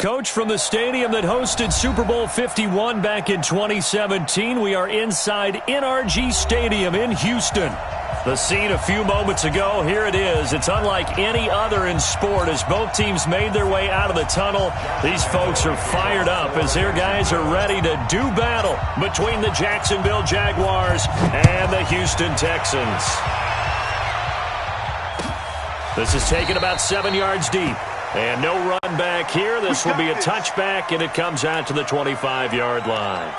Coach, from the stadium that hosted Super Bowl 51 back in 2017, we are inside NRG Stadium in Houston. The scene a few moments ago, here it is. It's unlike any other in sport as both teams made their way out of the tunnel. These folks are fired up as their guys are ready to do battle between the Jacksonville Jaguars and the Houston Texans. This is taken about 7 yards deep. And no run back here. This will be a touchback, and it comes out to the 25-yard line.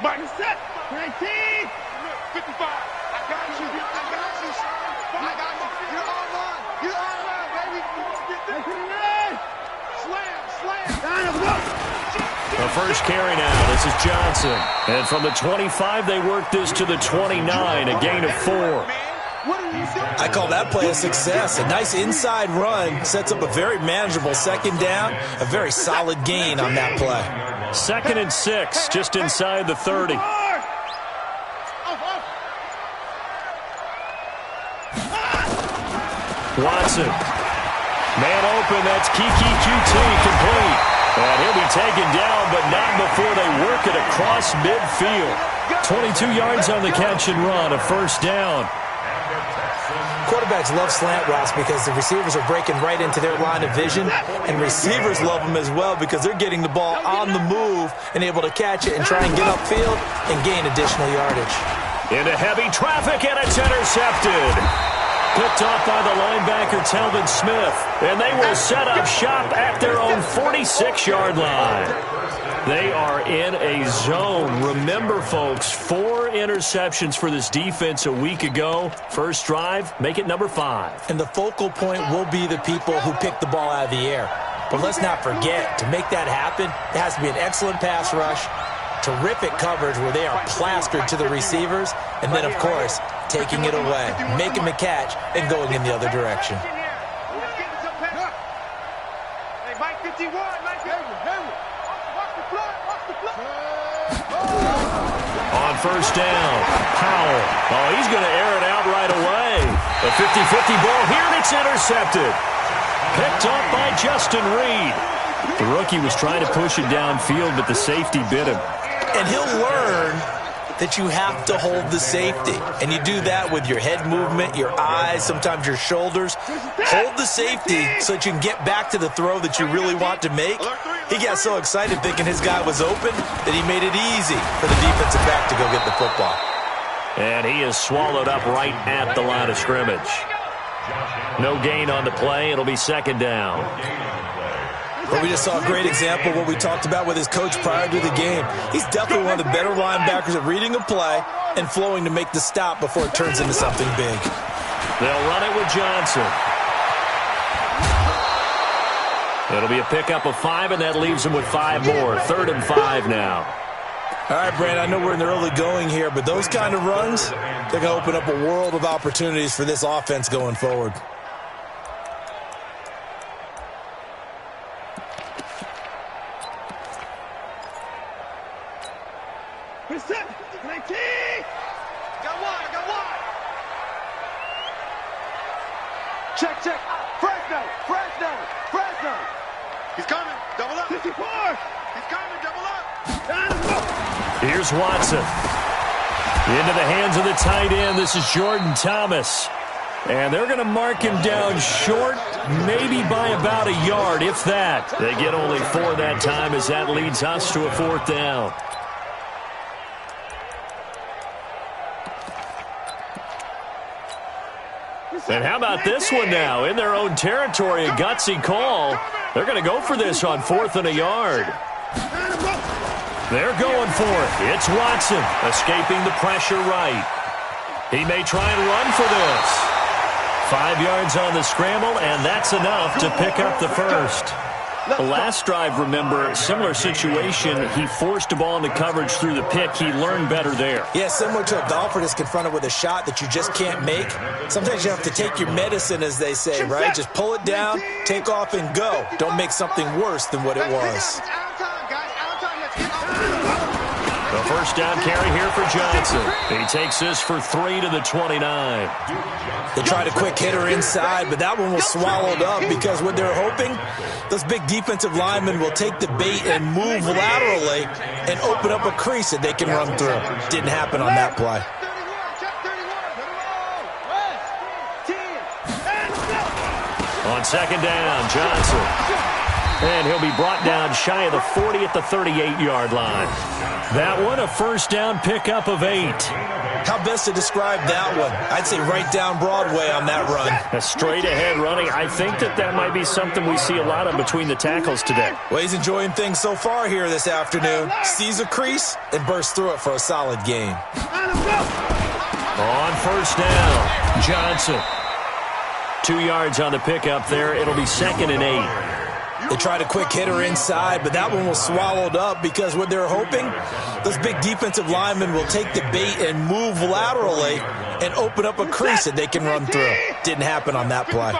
Martin set. 19. 55. I got you. I got you, son. I got you. You're online. You're online, baby. Get this. Slam. Slam. The first carry now. This is Johnson. And from the 25, they work this to the 29, a gain of 4. I call that play a success. A nice inside run sets up a very manageable second down, a very solid gain on that play. 2nd and 6, just inside the 30. Watson. Man open, that's Kiki QT, complete. And he'll be taken down, but not before they work it across midfield. 22 yards on the catch and run, a first down. Quarterbacks love slant routes because the receivers are breaking right into their line of vision, and receivers love them as well because they're getting the ball on the move and able to catch it and try and get upfield and gain additional yardage. Into heavy traffic, and it's intercepted. Picked off by the linebacker, Telvin Smith, and they will set up shop at their own 46-yard line. They are in a zone. Remember, folks, 4 interceptions for this defense a week ago. First drive, make it number 5. And the focal point will be the people who pick the ball out of the air. But let's not forget, to make that happen, it has to be an excellent pass rush, terrific coverage where they are plastered to the receivers, and then, of course, taking it away, making the catch, and going in the other direction. Hey, Mike 51, Mike 51. On first down, Powell. Oh, he's going to air it out right away. A 50-50 ball here, and it's intercepted. Picked up by Justin Reed. The rookie was trying to push it downfield, but the safety bit him. And he'll learn that you have to hold the safety. And you do that with your head movement, your eyes, sometimes your shoulders. Hold the safety so that you can get back to the throw that you really want to make. He got so excited thinking his guy was open that he made it easy for the defensive back to go get the football. And he is swallowed up right at the line of scrimmage. No gain on the play. It'll be second down. But we just saw a great example of what we talked about with his coach prior to the game. He's definitely one of the better linebackers at reading a play and flowing to make the stop before it turns into something big. They'll run it with Johnson. It'll be a pickup of 5, and that leaves them with 5 more. 3rd and 5 now. All right, Brand, I know we're in the early going here, but those kind of runs, they're going to open up a world of opportunities for this offense going forward. Check. Fresno. He's coming. Double up. 54. He's coming. Double up. Here's Watson. Into the hands of the tight end. This is Jordan Thomas. And they're going to mark him down short, maybe by about a yard, if that. They get only 4 that time as that leads us to a 4th down. And how about this one now? In their own territory, a gutsy call. They're going to go for this on 4th and a yard. They're going for it. It's Watson escaping the pressure right. He may try and run for this. 5 yards on the scramble, and that's enough to pick up the first. The last drive, remember, similar situation. He forced a ball into coverage through the pick. He learned better there. Yeah, similar to a golfer that's confronted with a shot that you just can't make. Sometimes you have to take your medicine, as they say, right? Just pull it down, take off, and go. Don't make something worse than what it was. The first down carry here for Johnson. He takes this for 3 to the 29. They tried a quick hitter inside, but that one was swallowed up because what they're hoping, those big defensive linemen will take the bait and move laterally and open up a crease that they can run through. Didn't happen on that play. On second down, Johnson. And he'll be brought down shy of the 40 at the 38-yard line. That one, a first down pickup of 8. How best to describe that one? I'd say right down Broadway on that run. A straight-ahead running. I think that might be something we see a lot of between the tackles today. Well, he's enjoying things so far here this afternoon. Sees a crease and bursts through it for a solid gain. On first down, Johnson. 2 yards on the pickup there. It'll be 2nd and 8. They tried a quick hitter inside, but that one was swallowed up because what they're hoping, those big defensive linemen will take the bait and move laterally and open up a crease that they can run through. Didn't happen on that play.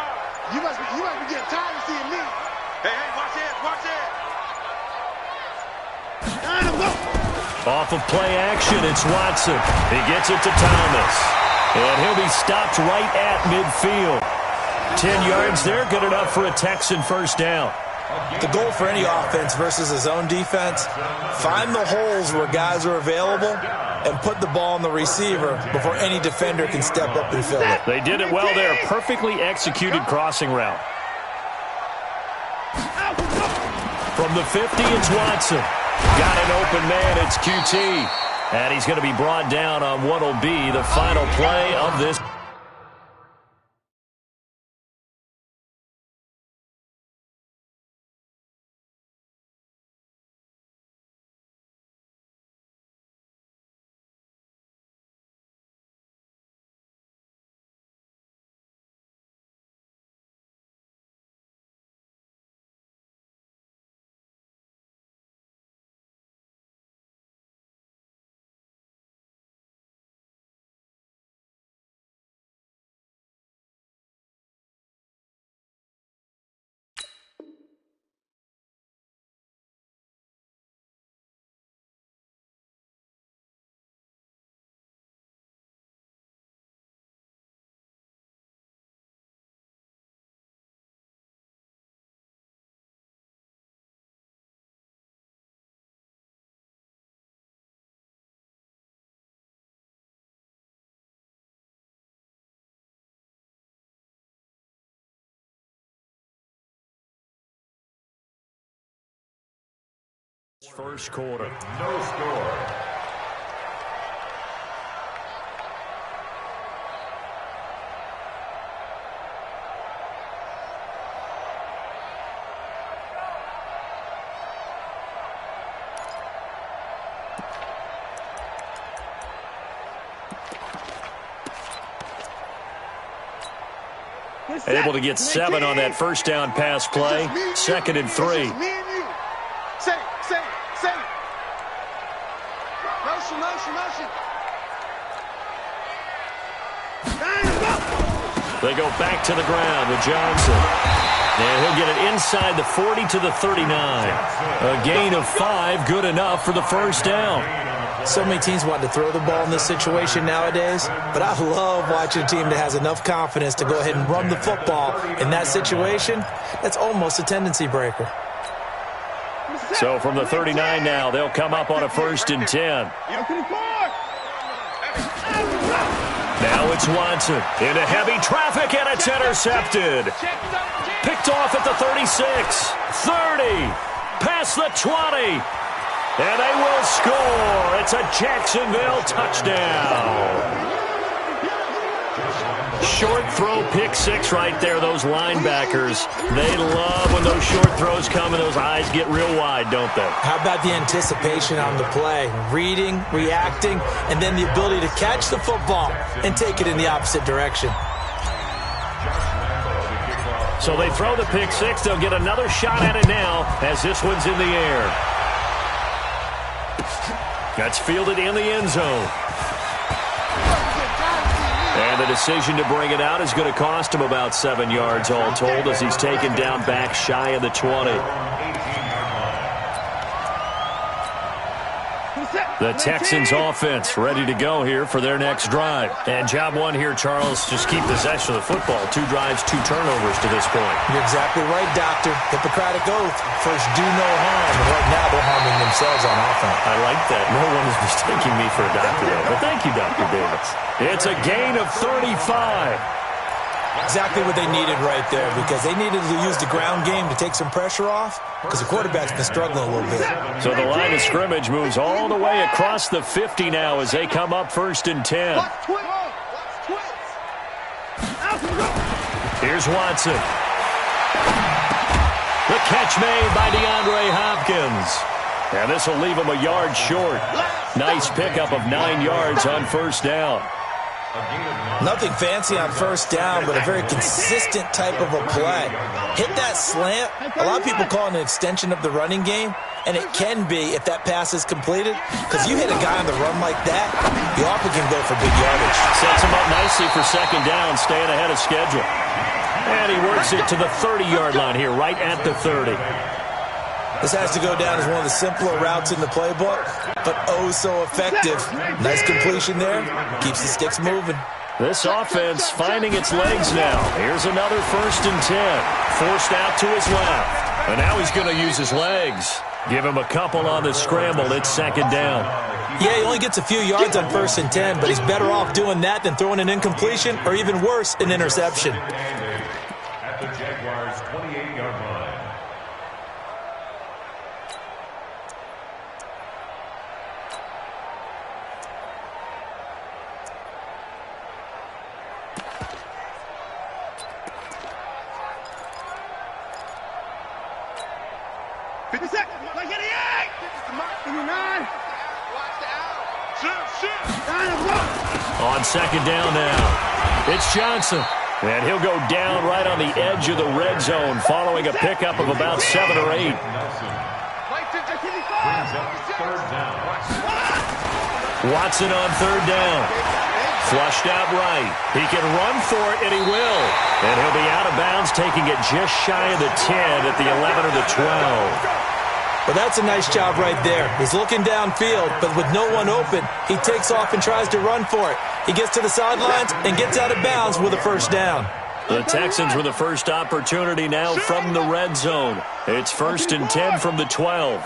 You must be getting tired of seeing me. Hey, watch it. Off of play action, it's Watson. He gets it to Thomas. And he'll be stopped right at midfield. 10 yards there, good enough for a Texan first down. The goal for any offense versus his own defense, find the holes where guys are available and put the ball on the receiver before any defender can step up and fill it. They did it well there. Perfectly executed crossing route. From the 50, it's Watson. Got an open man, it's QT. And he's going to be brought down on what will be the final play of this. First quarter. No score. Able to get 7 on that first down pass play. 2nd and 3. They go back to the ground with Johnson. And he'll get it inside the 40 to the 39. A gain of 5, good enough for the first down. So many teams want to throw the ball in this situation nowadays, but I love watching a team that has enough confidence to go ahead and run the football in that situation. That's almost a tendency breaker. So from the 39 now, they'll come up on a 1st and 10. Now it's Watson into heavy traffic, and it's intercepted. Picked off at the 36, 30, past the 20. And they will score. It's a Jacksonville touchdown. Short throw, pick 6 right there. Those linebackers, they love when those short throws come and those eyes get real wide, don't they? How about the anticipation on the play? Reading, reacting, and then the ability to catch the football and take it in the opposite direction. So they throw the pick six. They'll get another shot at it now as this one's in the air. That's fielded in the end zone. And the decision to bring it out is going to cost him about 7 yards all told as he's taken down back shy of the 20. The Texans offense ready to go here for their next drive. And job one here, Charles, just keep possession of the football. 2 drives, 2 turnovers to this point. You're exactly right, Doctor. Hippocratic oath. First, do no harm. And right now, they're harming themselves on offense. I like that. No one is mistaking me for a doctor, though. But thank you, Dr. Davis. It's a gain of 35. Exactly what they needed right there, because they needed to use the ground game to take some pressure off, because the quarterback's been struggling a little bit. So the line of scrimmage moves all the way across the 50 now as they come up 1st and 10. Here's Watson. The catch made by DeAndre Hopkins. And this will leave him a yard short. Nice pickup of 9 yards on 1st down. Nothing fancy on 1st down, but a very consistent type of a play. Hit that slant. A lot of people call it an extension of the running game, and it can be if that pass is completed, because you hit a guy on the run like that, you often can go for big yardage. Sets him up nicely for 2nd down, staying ahead of schedule. And he works it to the 30-yard line here, right at the 30. This has to go down as one of the simpler routes in the playbook, but oh so effective. Nice completion there. Keeps the sticks moving. This offense finding its legs now. Here's another 1st and 10. Forced out to his left. And now he's going to use his legs. Give him a couple on the scramble. It's 2nd down. Yeah, he only gets a few yards on 1st and 10, but he's better off doing that than throwing an incompletion or even worse, an interception. At the Jaguars' 28-yard line. On 2nd down now, it's Johnson. And he'll go down right on the edge of the red zone following a pickup of about 7 or 8. Watson on 3rd down. Flushed out right. He can run for it, and he will. And he'll be out of bounds, taking it just shy of the 10 at the 11 or the 12. Well, that's a nice job right there. He's looking downfield, but with no one open, he takes off and tries to run for it. He gets to the sidelines and gets out of bounds with a 1st down. The Texans with the first opportunity now from the red zone. It's 1st and 10 from the 12.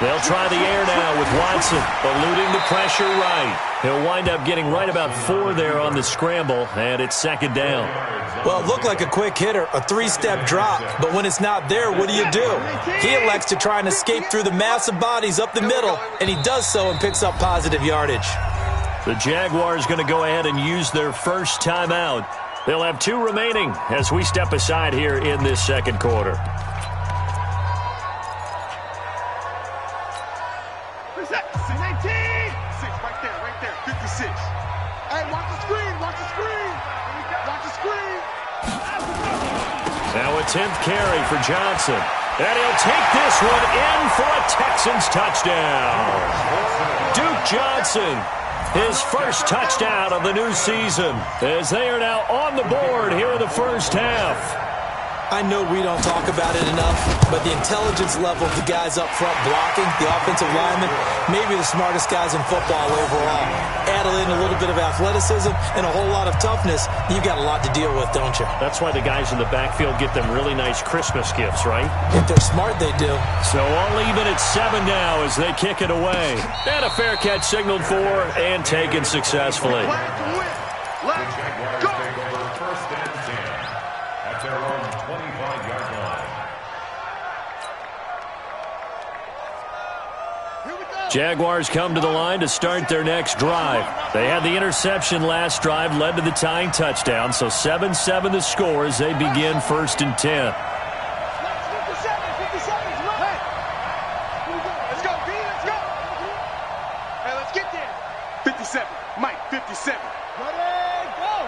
They'll try the air now with Watson, eluding the pressure right. He'll wind up getting right about 4 there on the scramble, and it's 2nd down. Well, it looked like a quick hitter, a 3-step drop, but when it's not there, what do? He elects to try and escape through the massive bodies up the middle, and he does so and picks up positive yardage. The Jaguars going to go ahead and use their first timeout. They'll have 2 remaining as we step aside here in this 2nd quarter. Now a 10th carry for Johnson. And he'll take this one in for a Texans touchdown. Duke Johnson, his first touchdown of the new season, as they are now on the board here in the 1st half. I know we don't talk about it enough, but the intelligence level of the guys up front blocking, the offensive linemen, maybe the smartest guys in football overall. Add in a little bit of athleticism and a whole lot of toughness, you've got a lot to deal with, don't you? That's why the guys in the backfield get them really nice Christmas gifts, right? If they're smart, they do. So all even at 7 now as they kick it away. And a fair catch signaled for and taken successfully. Jaguars come to the line to start their next drive. They had the interception last drive, led to the tying touchdown, so 7-7 the score as they begin 1st and 10. Let's go, B, let's go. Hey, let's get there. 57, Mike, 57. Ready, go.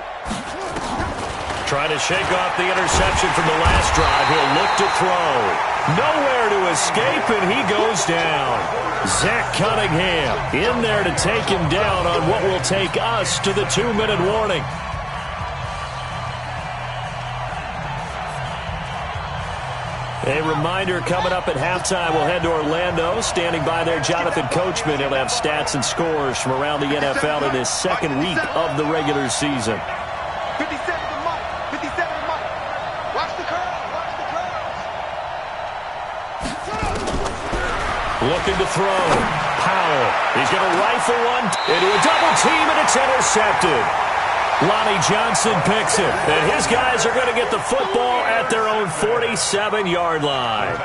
Trying to shake off the interception from the last drive. He'll look to throw. Nowhere to escape, and he goes down. Zach Cunningham in there to take him down on what will take us to the 2-minute warning. A reminder coming up at halftime, we'll head to Orlando. Standing by there, Jonathan Coachman. He'll have stats and scores from around the NFL in his second week of the regular season. 57 to Mike. 57 to Mike. Watch the curve. Watch the curve. Looking to throw. Powell. He's going to rifle one into a double team, and it's intercepted. Lonnie Johnson picks it, and his guys are going to get the football at their own 47-yard line.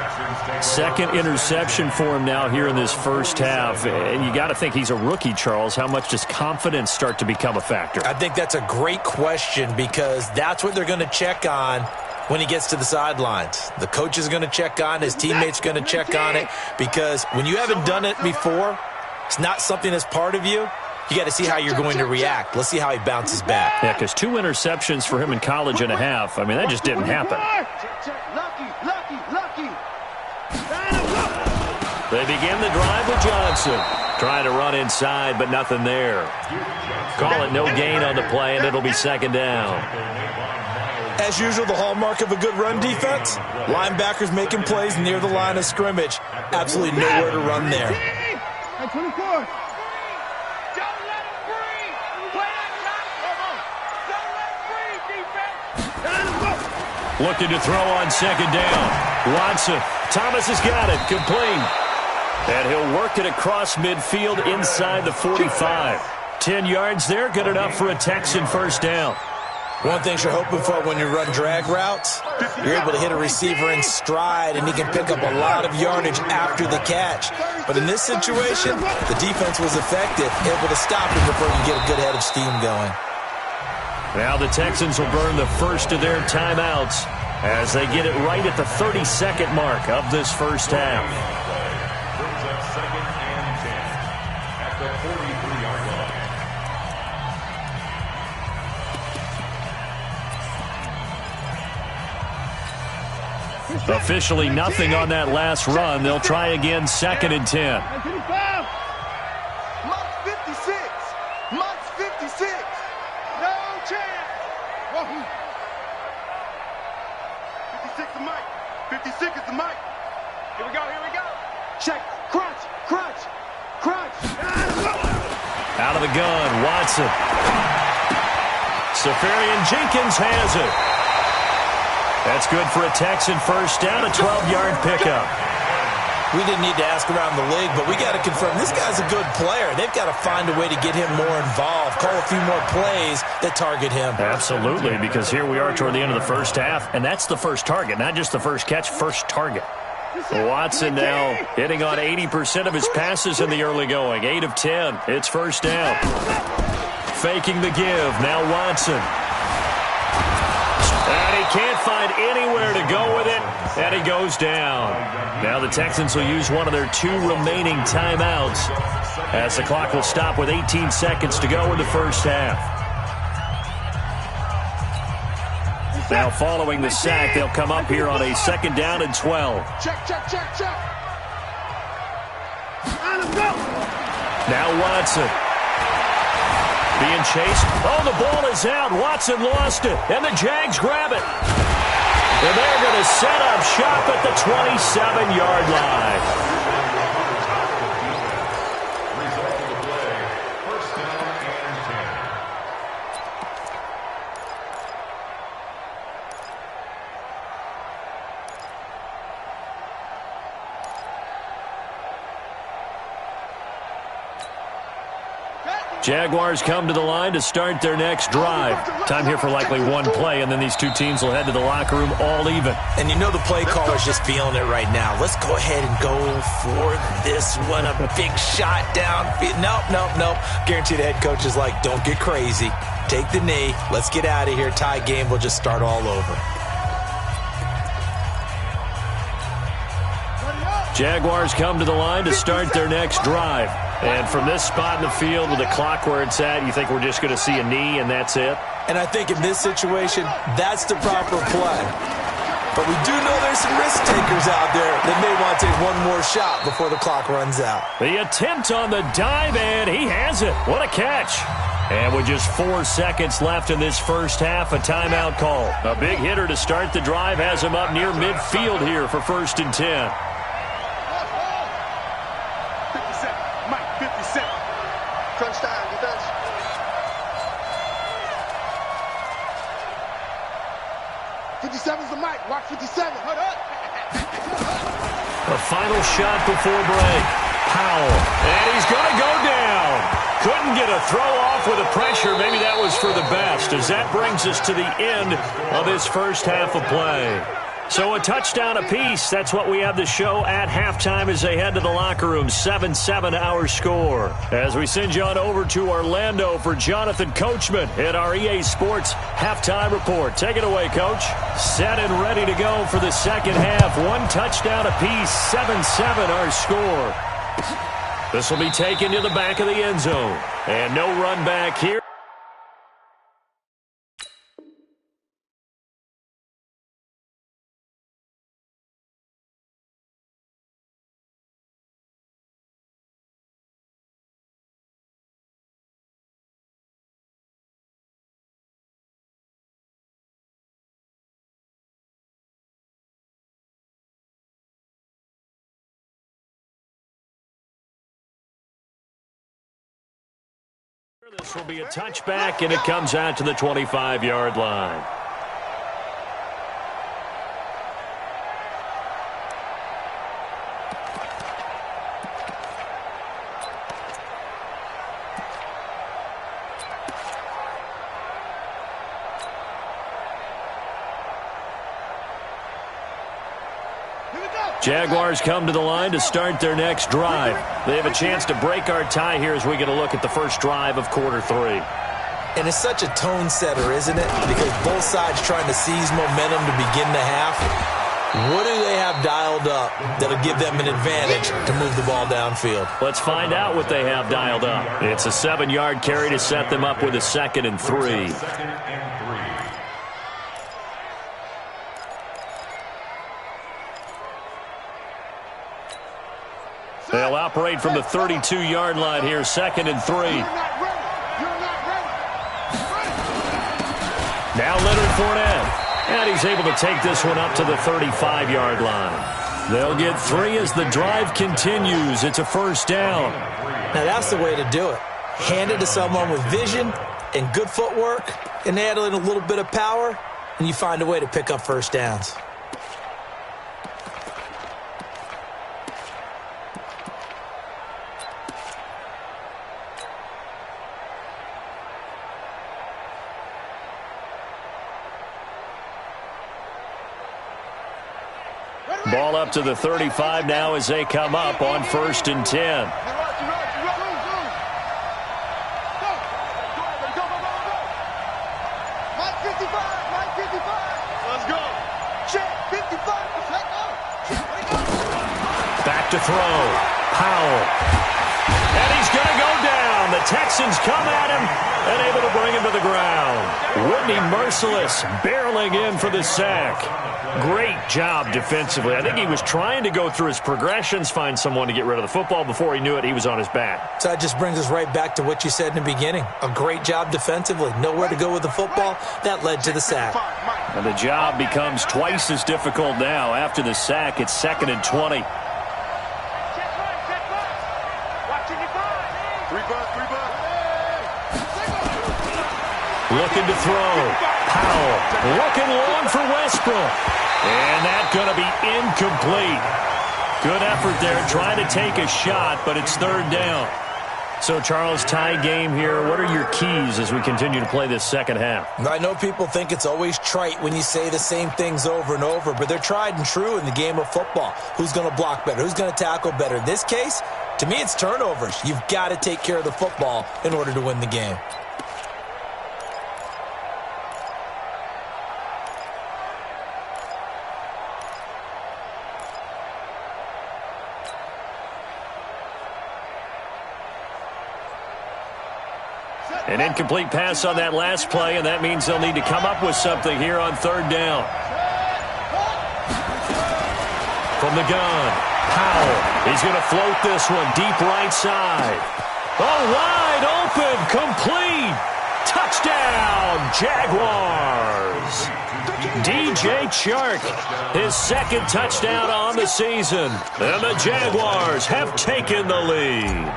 Second interception for him now here in this first half, and you got to think he's a rookie, Charles. How much does confidence start to become a factor? I think that's a great question because that's what they're going to check on when he gets to the sidelines. The coach is going to check on, his teammates are going to check on it, because when you haven't done it before, it's not something that's part of you. You got to see how you're going to react. Let's see how he bounces back. Yeah, because 2 interceptions for him in college and a half. I mean, that just didn't happen. They begin the drive with Johnson. Trying to run inside, but nothing there. Call it no gain on the play, and it'll be second down. As usual, the hallmark of a good run defense, linebackers making plays near the line of scrimmage. Absolutely nowhere to run there. 24. Looking to throw on second down. Watson. Thomas has got it. Complete. And he'll work it across midfield inside the 45. 10 yards there. Good enough for a Texan first down. One thing you're hoping for when you run drag routes, you're able to hit a receiver in stride, and he can pick up a lot of yardage after the catch. But in this situation, the defense was effective, able to stop him before you get a good head of steam going. Now the Texans will burn the first of their timeouts as they get it right at the 32nd mark of this first half. Brings up second and 10 at the 43-yard line. Officially nothing on that last run. They'll try again, second and 10. Monk's 56. Monk's 56. No chance. Whoa. 56 is Mike. 56 is the Mike. Here we go. Here we go. Check. Crunch. Crunch. Crunch. Out of the gun, Watson. Safarian Jenkins has it. That's good for a Texan first down, a 12-yard pickup. We didn't need to ask around the league, but we got to confirm this guy's a good player. They've got to find a way to get him more involved, call a few more plays that target him. Absolutely, because here we are toward the end of the first half, and that's the first target, not just the first catch, first target. Watson now hitting on 80% of his passes in the early going. 8 of 10. It's first down. Faking the give. Now Watson. And he can't find anywhere to go with it, and he goes down. Now the Texans will use one of their 2 remaining timeouts as the clock will stop with 18 seconds to go in the first half. Now following the sack, they'll come up here on a second down and 12. Check, check, check, check. Now Watson. Being chased. Oh, the ball is out. Watson lost it. And the Jags grab it. And they're going to set up shop at the 27-yard line. Result of the play, first down and 10. Jaguars come to the line to start their next drive. Time here for likely one play, and then these 2 teams will head to the locker room all even. And you know the play caller's just feeling it right now. Let's go ahead and go for this one. A big shot downfield. Nope, nope, nope. Guarantee the head coach is like, don't get crazy. Take the knee. Let's get out of here. Tie game. We'll just start all over. Jaguars come to the line to start their next drive. And from this spot in the field with the clock where it's at, you think we're just going to see a knee and that's it? And I think in this situation, that's the proper play. But we do know there's some risk takers out there that may want to take one more shot before the clock runs out. The attempt on the dive, and he has it. What a catch. And with just 4 seconds left in this first half, a timeout call. A big hitter to start the drive has him up near midfield here for 1st and 10. 50 seconds. Mike, 50 seconds. Crunch time, defense. '57's the mic. Watch 57. Hold up. The final shot before break. Powell. And he's going to go down. Couldn't get a throw off with the pressure. Maybe that was for the best, as that brings us to the end of this first half of play. So a touchdown apiece. That's what we have to show at halftime as they head to the locker room. 7-7 our score. As we send you on over to Orlando for Jonathan Coachman at our EA Sports halftime report. Take it away, Coach. Set and ready to go for the second half. 1 touchdown apiece. 7-7 our score. This will be taken to the back of the end zone. And no run back here. This will be a touchback, and it comes out to the 25-yard line. Jaguars come to the line to start their next drive. They have a chance to break our tie here as we get a look at the first drive of quarter 3. And it's such a tone setter, isn't it? Because both sides trying to seize momentum to begin the half. What do they have dialed up that'll give them an advantage to move the ball downfield? Let's find out what they have dialed up. It's a 7-yard carry to set them up with a 2nd and 3. They'll operate from the 32-yard line here, 2nd and 3. Now Leonard Fournette. And he's able to take this one up to the 35-yard line. They'll get 3 as the drive continues. It's a first down. Now that's the way to do it. Hand it to someone with vision and good footwork, and add in a little bit of power, and you find a way to pick up first downs. Ball up to the 35 now as they come up on 1st and 10. Back to throw. Powell. And he's going to go down. The Texans come at him and able to bring him to the ground. Whitney Merciless barreling in for the sack. Great job defensively. I think he was trying to go through his progressions, find someone to get rid of the football. Before he knew it, he was on his back. So that just brings us right back to what you said in the beginning. A great job defensively. Nowhere to go with the football. That led to the sack. And the job becomes twice as difficult now. After the sack, it's 2nd and 20. Looking to throw. Powell looking long for Westbrook. And that's going to be incomplete. Good effort there trying to take a shot, but it's 3rd down. So, Charles, tie game here. What are your keys as we continue to play this second half? I know people think it's always trite when you say the same things over and over, but they're tried and true in the game of football. Who's going to block better? Who's going to tackle better? In this case, to me, it's turnovers. You've got to take care of the football in order to win the game. An incomplete pass on that last play, and that means they'll need to come up with something here on third down. From the gun, Powell. He's going to float this one deep right side. Oh, wide open, complete. Touchdown, Jaguars. DJ Chark, his second touchdown on the season. And the Jaguars have taken the lead.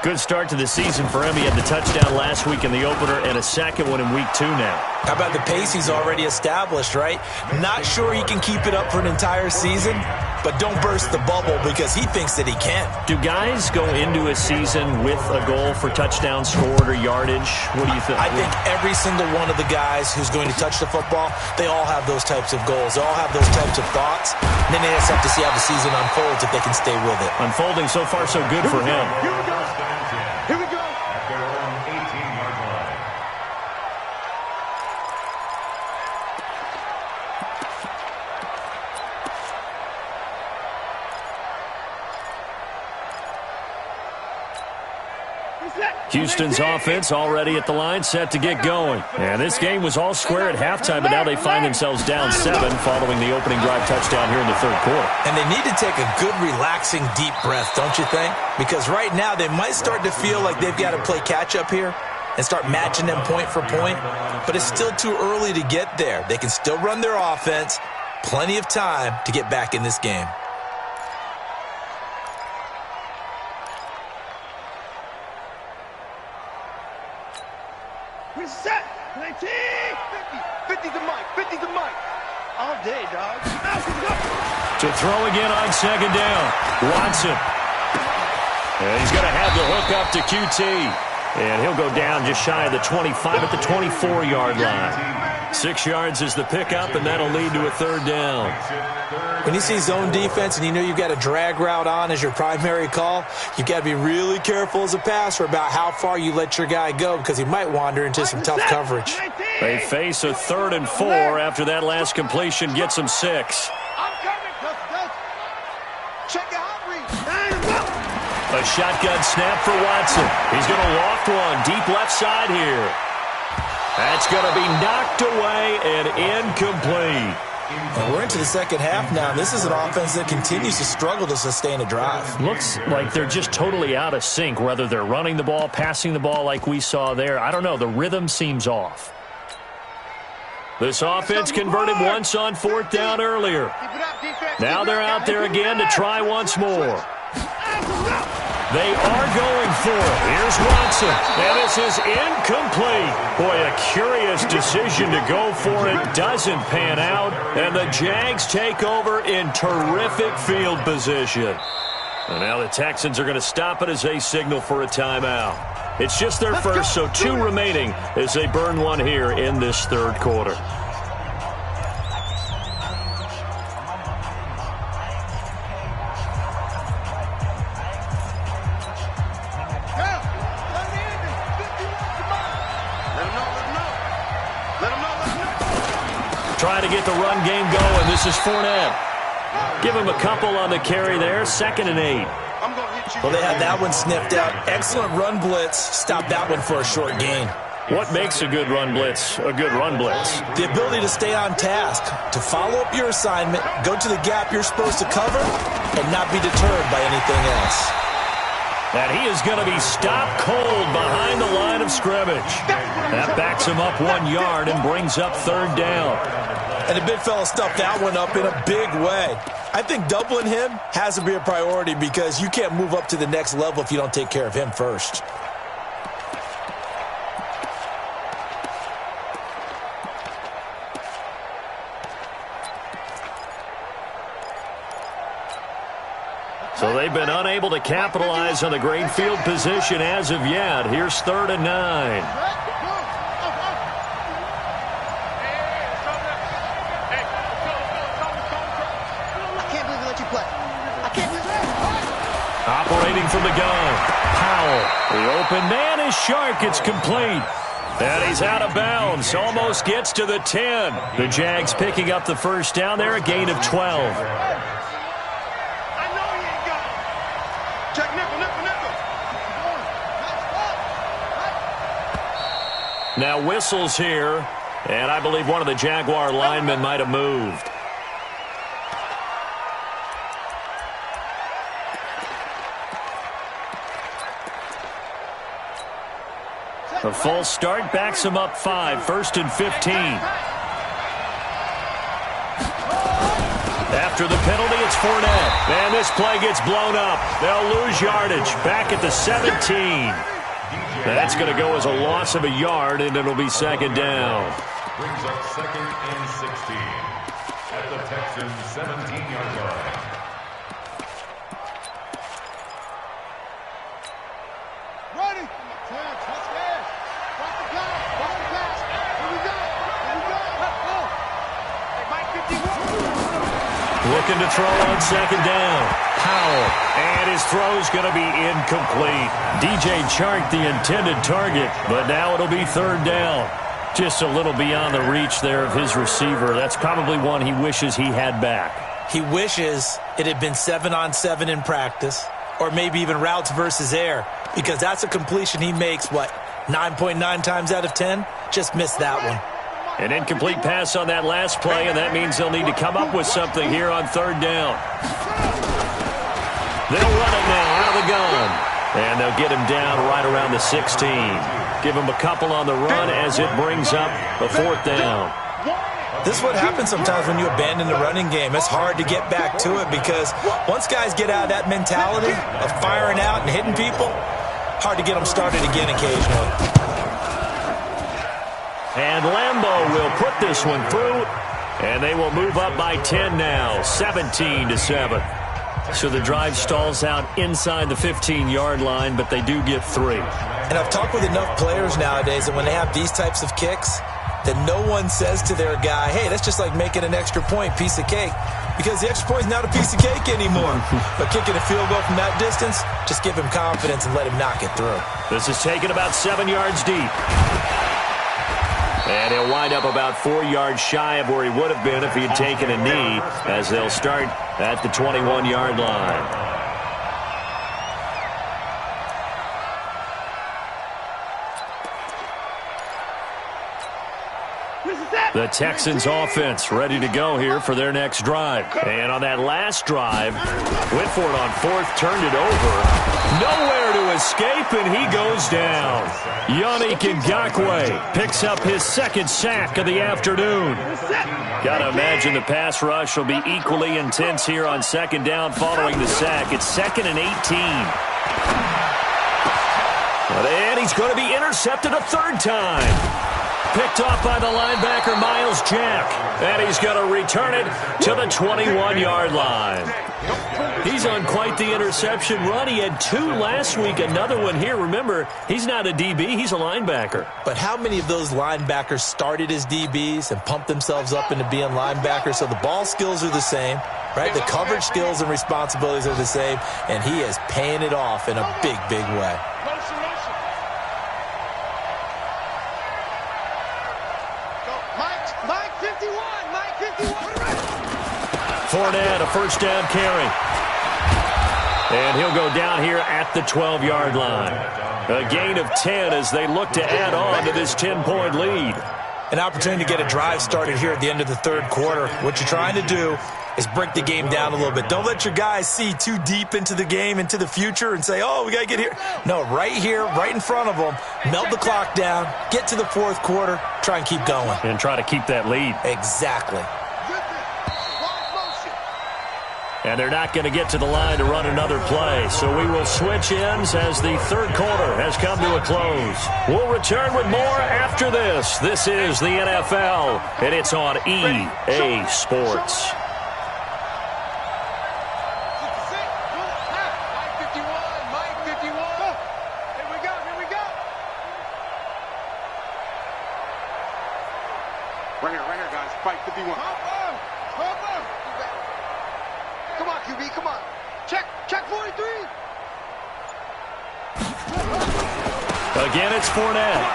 Good start to the season for him. He had the touchdown last week in the opener and a second one in week 2 now. How about the pace he's already established, right? Not sure he can keep it up for an entire season, but don't burst the bubble because he thinks that he can. Do guys go into a season with a goal for touchdown scored or yardage? What do you think? I think every single one of the guys who's going to touch the football, they all have those types of goals. They all have those types of thoughts. And then they just have to see how the season unfolds if they can stay with it. Unfolding so far so good for him. Here we go. At their own 18-yard line. Houston's offense already at the line, set to get going. And this game was all square at halftime, but now they find themselves down 7 following the opening drive touchdown here in the third quarter. And they need to take a good, relaxing, deep breath, don't you think? Because right now they might start to feel like they've got to play catch-up here and start matching them point for point. But it's still too early to get there. They can still run their offense. Plenty of time to get back in this game. We're set. 19. 50 to Mike. 50 to Mike. All day, dog. To throw again on second down. Watson. And he's going to have the hook up to QT. And he'll go down just shy of the 25 at the 24-yard line. 6 yards is the pickup, and that'll lead to a third down. When you see zone defense and you know you've got a drag route on as your primary call, you've got to be really careful as a passer about how far you let your guy go because he might wander into some tough coverage. They face a 3rd and 4 after that last completion gets them 6. I'm coming. Check out read. A shotgun snap for Watson. He's going to loft one deep left side here. That's going to be knocked away and incomplete. And we're into the second half now. This is an offense that continues to struggle to sustain a drive. Looks like they're just totally out of sync, whether they're running the ball, passing the ball like we saw there. I don't know. The rhythm seems off. This offense converted once on 4th down earlier. Now they're out there again to try once more. They are going for it. Here's Watson, and this is incomplete. Boy, a curious decision to go for it. Doesn't pan out, and the Jags take over in terrific field position. And now the Texans are going to stop it as they signal for a timeout. It's just their first, so 2 remaining as they burn one here in this third quarter. Trying to get the run game going. This is Fournette. Give him a couple on the carry there. 2nd and 8. Well, they had that one sniffed out. Excellent run blitz. Stop that one for a short gain. What makes a good run blitz a good run blitz? The ability to stay on task, to follow up your assignment, go to the gap you're supposed to cover, and not be deterred by anything else. And he is going to be stopped cold behind the line of scrimmage. That backs him up 1 yard and brings up 3rd down. And the big fella stuffed that one up in a big way. I think doubling him has to be a priority because you can't move up to the next level if you don't take care of him first. So they've been unable to capitalize on the great field position as of yet. Here's 3rd and 9. Operating from the gun. Powell. The open man is Shark. It's complete. And he's out of bounds. Almost gets to the 10. The Jags picking up the first down there, a gain of 12. Now whistles here, and I believe one of the Jaguar linemen might have moved. A false start backs him up 5, 1st and 15. After the penalty, it's Fournette. And this play gets blown up. They'll lose yardage back at the 17. That's going to go as a loss of a yard, and it'll be second down. Brings up 2nd and 16 at the Texans' 17-yard line. Ready. Let's go. Watch the pass. Watch the pass. Here we go. Here we go. Let's go. Hey, Mike 51. Looking to throw on second down. Powell. And his throw's going to be incomplete. DJ Chark, the intended target, but now it'll be third down. Just a little beyond the reach there of his receiver. That's probably one he wishes he had back. He wishes it had been 7-on-7 in practice, or maybe even routes versus air, because that's a completion he makes, 9.9 times out of 10? Just missed that one. An incomplete pass on that last play, and that means they'll need to come up with something here on third down. They'll run it now out of the gun, and they'll get him down right around the 16. Give him a couple on the run as it brings up the fourth down. This is what happens sometimes when you abandon the running game. It's hard to get back to it because once guys get out of that mentality of firing out and hitting people, hard to get them started again occasionally. And Lambeau will put this one through, and they will move up by 10 now, 17-7. So the drive stalls out inside the 15-yard line, but they do get 3. And I've talked with enough players nowadays that when they have these types of kicks, that no one says to their guy, hey, that's just like making an extra point, piece of cake. Because the extra point is not a piece of cake anymore. But kicking a field goal from that distance, just give him confidence and let him knock it through. This is taken about 7 yards deep. And he'll wind up about 4 yards shy of where he would have been if he had taken a knee, as they'll start at the 21-yard line. The Texans offense ready to go here for their next drive. And on that last drive, went for it on 4th, turned it over. Nowhere to escape, and he goes down. Yannick Ngakoue picks up his 2nd sack of the afternoon. Got to imagine the pass rush will be equally intense here on 2nd down following the sack. It's 2nd and 18. And he's going to be intercepted a 3rd time. Picked off by the linebacker, Miles Jack. And he's going to return it to the 21-yard line. He's on quite the interception run. He had 2 last week, another one here. Remember, he's not a DB, he's a linebacker. But how many of those linebackers started as DBs and pumped themselves up into being linebackers? So the ball skills are the same, right? The coverage skills and responsibilities are the same, and he is paying it off in a big, big way. Fournette, a 1st down carry. And he'll go down here at the 12-yard line. A gain of 10 as they look to add on to this 10-point lead. An opportunity to get a drive started here at the end of the 3rd quarter. What you're trying to do is break the game down a little bit. Don't let your guys see too deep into the game, into the future, and say, oh, we got to get here. No, right here, right in front of them, melt the clock down, get to the 4th quarter, try and keep going. And try to keep that lead. Exactly. And they're not going to get to the line to run another play. So we will switch ends as the 3rd quarter has come to a close. We'll return with more after this. This is the NFL, and it's on EA Sports. Right here, guys. Fight 51. Come on, QB, come on. Check 43. Again, it's Fournette.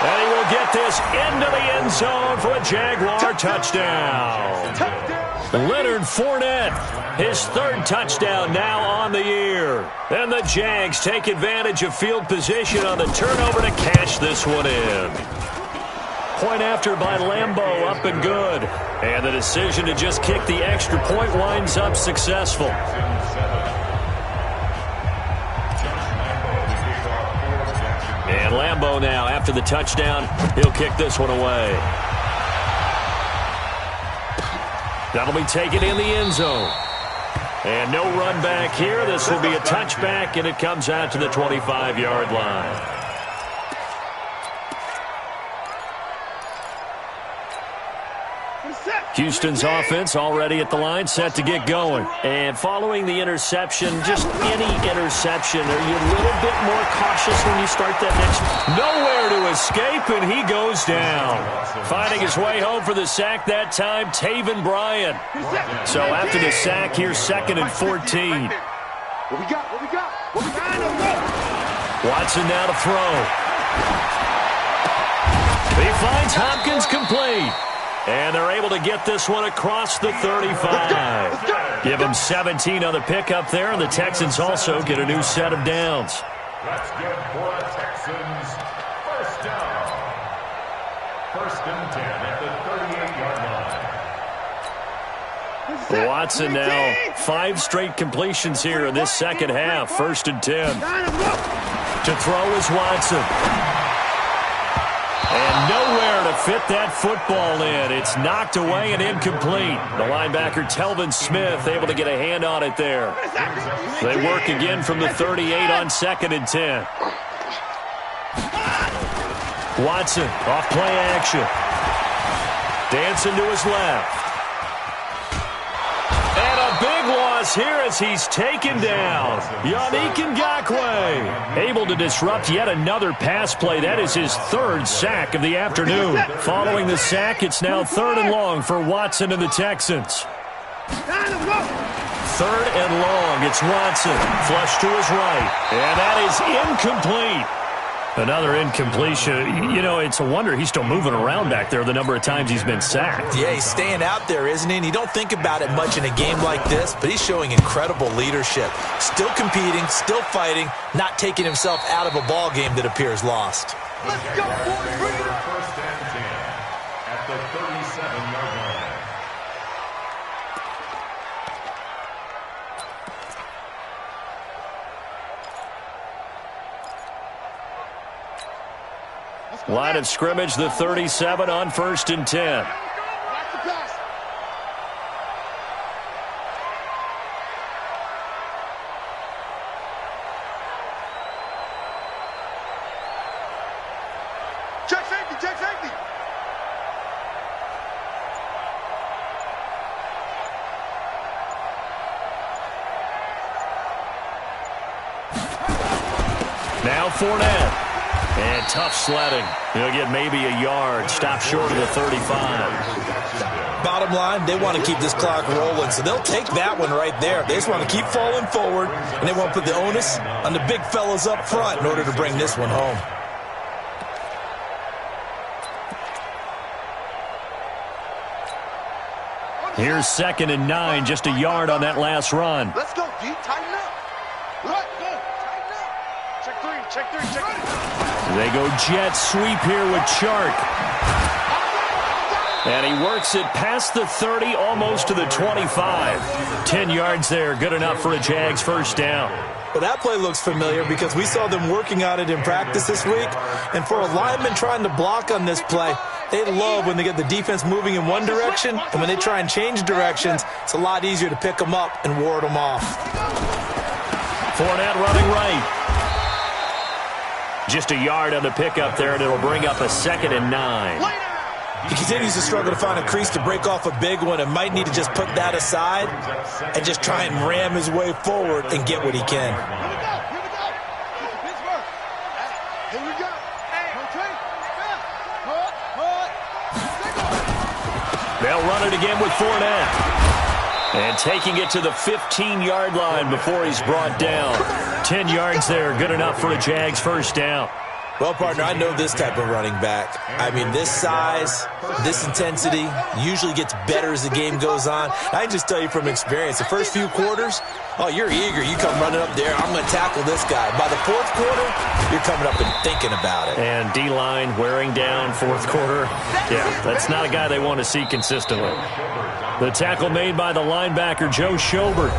And he will get this into the end zone for a Jaguar touchdown. Leonard Fournette, his third touchdown now on the year. And the Jags take advantage of field position on the turnover to cash this one in. Point after by Lambeau, up and good. And the decision to just kick the extra point winds up successful. And Lambeau now, after the touchdown, he'll kick this one away. That'll be taken in the end zone. And no run back here. This will be a touchback, and it comes out to the 25-yard line. Houston's offense already at the line, set to get going. And following the interception, just any interception, are you a little bit more cautious when you start that next? Nowhere to escape, and he goes down. Finding his way home for the sack that time, Taven Bryan. So after the sack, here's 2nd and 14. What we got? What we got? What we got? Watson now to throw. He finds Hopkins complete. And they're able to get this one across the 35. Give them 17 on the pickup there, and the Texans also get a new set of downs. That's good for the Texans. First down. 1st and 10 at the 38-yard line. Watson now 5 straight completions here in this second half. 1st and 10. To throw is Watson. And nowhere to fit that football in. It's knocked away and incomplete. The linebacker, Telvin Smith, able to get a hand on it there. They work again from the 38 on 2nd and 10. Watson, off play action. Dancing to his left. And a big loss here as he's taken down. Yannick Ngakoue able to disrupt yet another pass play. That is his 3rd sack of the afternoon. Following the sack, it's now 3rd and long for Watson and the Texans. 3rd and long. It's Watson. Flush to his right. And that is incomplete. Another incompletion. You know, it's a wonder he's still moving around back there the number of times he's been sacked. Yeah, he's staying out there, isn't he? And you don't think about it much in a game like this, but he's showing incredible leadership. Still competing, still fighting, not taking himself out of a ball game that appears lost. Let's go, boys. Bring it up. 1st and 10 at the 37-yard line. Line of scrimmage, the 37 on 1st and 10. Check safety, check safety. Now Fournette. And tough sledding. He'll get maybe a yard. Stop short of the 35. Bottom line, they want to keep this clock rolling, so they'll take that one right there. They just want to keep falling forward, and they want to put the onus on the big fellas up front in order to bring this one home. Here's 2nd and 9, just a yard on that last run. Let's go, D. Tighten up. Right, go. Tighten up. Check 3, check 3, check 3. They go jet sweep here with Chark. And he works it past the 30, almost to the 25. 10 yards there, good enough for a Jags first down. Well, that play looks familiar because we saw them working on it in practice this week. And for a lineman trying to block on this play, they love when they get the defense moving in one direction. And when they try and change directions, it's a lot easier to pick them up and ward them off. Fournette running right. Just a yard on the pickup there, and it'll bring up a 2nd and 9. He continues to struggle to find a crease to break off a big one and might need to just put that aside and just try and ram his way forward and get what he can. Here we go. They'll run it again with Fournette. And taking it to the 15-yard line before he's brought down. 10 yards there, good enough for a Jags first down. Well, partner, I know this type of running back. I mean, this size, this intensity usually gets better as the game goes on. I can just tell you from experience, the first few quarters, oh, you're eager. You come running up there, I'm going to tackle this guy. By the fourth quarter, you're coming up and thinking about it. And D-line wearing down fourth quarter. Yeah, that's not a guy they want to see consistently. The tackle made by the linebacker, Joe Schobert.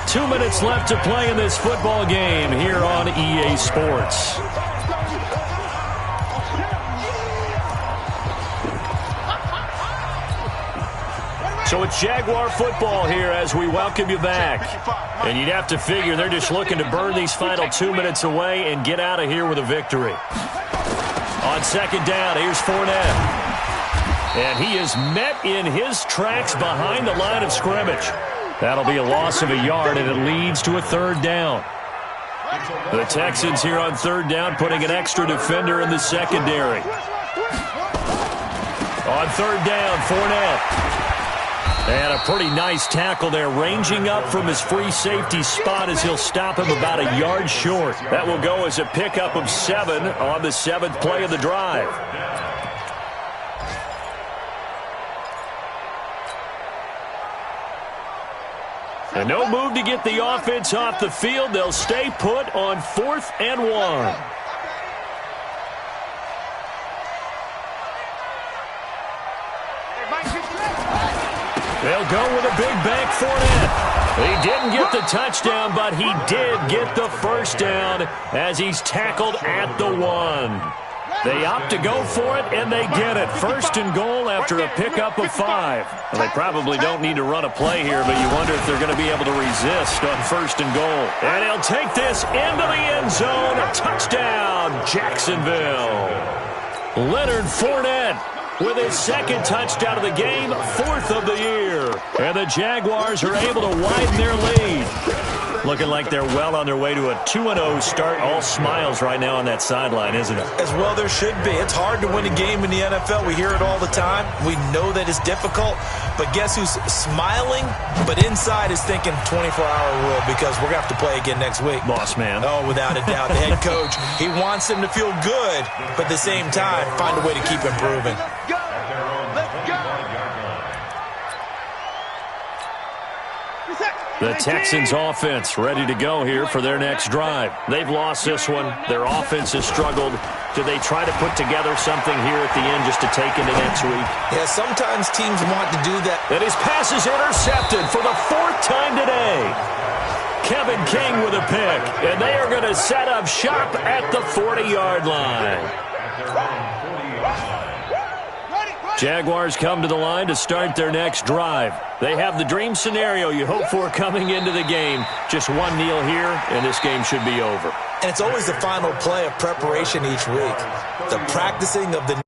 2 minutes left to play in this football game here on EA Sports. So it's Jaguar football here as we welcome you back. And you'd have to figure they're just looking to burn these final 2 minutes away and get out of here with a victory. On second down, here's Fournette. And he is met in his tracks behind the line of scrimmage. That'll be a loss of a yard, and it leads to a third down. The Texans here on third down putting an extra defender in the secondary. On third down, Fournette. And a pretty nice tackle there, ranging up from his free safety spot as he'll stop him about a yard short. That will go as a pickup of 7 on the 7th play of the drive. And no move to get the offense off the field. They'll stay put on 4th and 1. They'll go with a big bank Fournette. He didn't get the touchdown, but he did get the first down as he's tackled at the 1. They opt to go for it, and they get it. First and goal after a pickup of 5. Well, they probably don't need to run a play here, but you wonder if they're going to be able to resist on first and goal. And he'll take this into the end zone. Touchdown, Jacksonville. Leonard Fournette with his second touchdown of the game, 4th of the year. And the Jaguars are able to widen their lead. Looking like they're well on their way to a 2-0 start. All smiles right now on that sideline, isn't it? As well there should be. It's hard to win a game in the NFL. We hear it all the time. We know that it's difficult. But guess who's smiling, but inside is thinking 24-hour rule because we're going to have to play again next week. Boss man. Oh, without a doubt. The head coach, he wants them to feel good, but at the same time, find a way to keep improving. The Texans offense ready to go here for their next drive. They've lost this one. Their offense has struggled. Do they try to put together something here at the end just to take into next week? Yeah, sometimes teams want to do that. And his pass is intercepted for the 4th time today. Kevin King with a pick. And they are going to set up shop at the 40-yard line. Jaguars come to the line to start their next drive. They have the dream scenario you hope for coming into the game. Just one kneel here, and this game should be over. And it's always the final play of preparation each week. The practicing of the